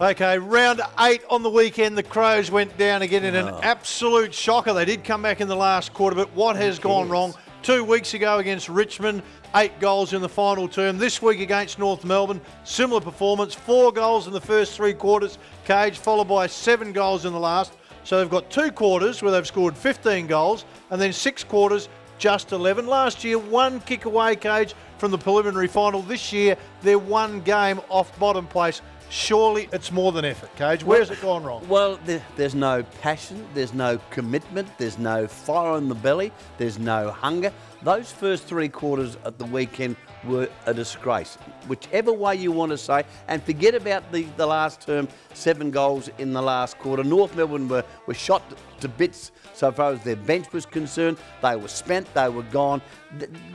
Okay, round 8 on the weekend, the Crows went down again in an absolute shocker. They did come back in the last quarter, but what has gone wrong? 2 weeks ago against Richmond, 8 goals in the final term. This week against North Melbourne, similar performance, 4 goals in the first 3 quarters, Cage, followed by 7 goals in the last. So they've got 2 quarters where they've scored 15 goals, and then 6 quarters, just 11. Last year, 1 kick away, Cage, from the preliminary final. This year, they're 1 game off bottom place. Surely it's more than effort, Cage. Where's it gone wrong? Well, there's no passion, there's no commitment, there's no fire in the belly, there's no hunger. Those first 3 quarters at the weekend were a disgrace, whichever way you want to say. And forget about the last term, 7 goals in the last quarter. North Melbourne were shot to bits so far as their bench was concerned. They were spent, they were gone.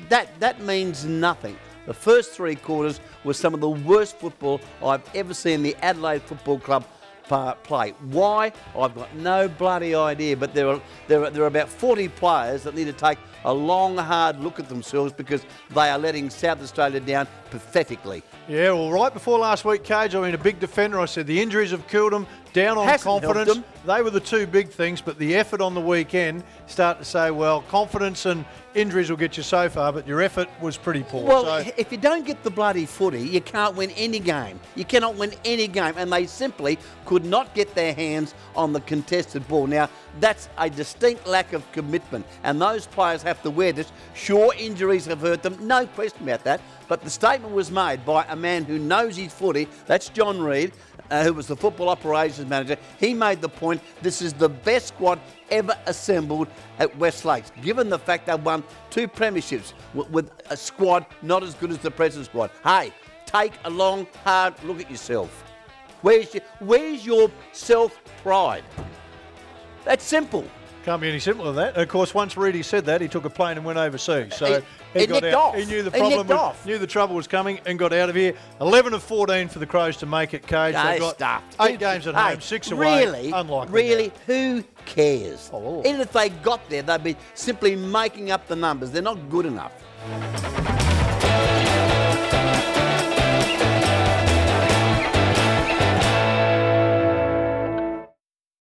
That means nothing. The first 3 quarters were some of the worst football I've ever seen the Adelaide Football Club play. Why? I've got no bloody idea, but there are about 40 players that need to take a long, hard look at themselves because they are letting South Australia down pathetically. Yeah, well, right before last week, Cage, I mean, a big defender, I said the injuries have killed them, down on confidence. They were the 2 big things, but the effort on the weekend, start to say, well, confidence and injuries will get you so far, but your effort was pretty poor. Well, so, if you don't get the bloody footy, you can't win any game. You cannot win any game, and they simply could not get their hands on the contested ball. Now, that's a distinct lack of commitment, and those players have to wear this. Sure, injuries have hurt them, no question about that, but the statement was made by a man who knows his footy, that's John Reid, who was the football operations manager. He made the point, this is the best squad ever assembled at West Lakes, given the fact they won 2 premierships with a squad not as good as the present squad. Hey, take a long, hard look at yourself. Where's your self-pride? That's simple. Can't be any simpler than that. And of course, once Reedy said that, he took a plane and went overseas. So he got out. Off. He knew the problem knew the trouble was coming and got out of here. 11 of 14 for the Crows to make it, Cage. They've got 8 games at home, 6 away. Really? Unlikely. Really? Who cares? Oh. Even if they got there, they'd be simply making up the numbers. They're not good enough.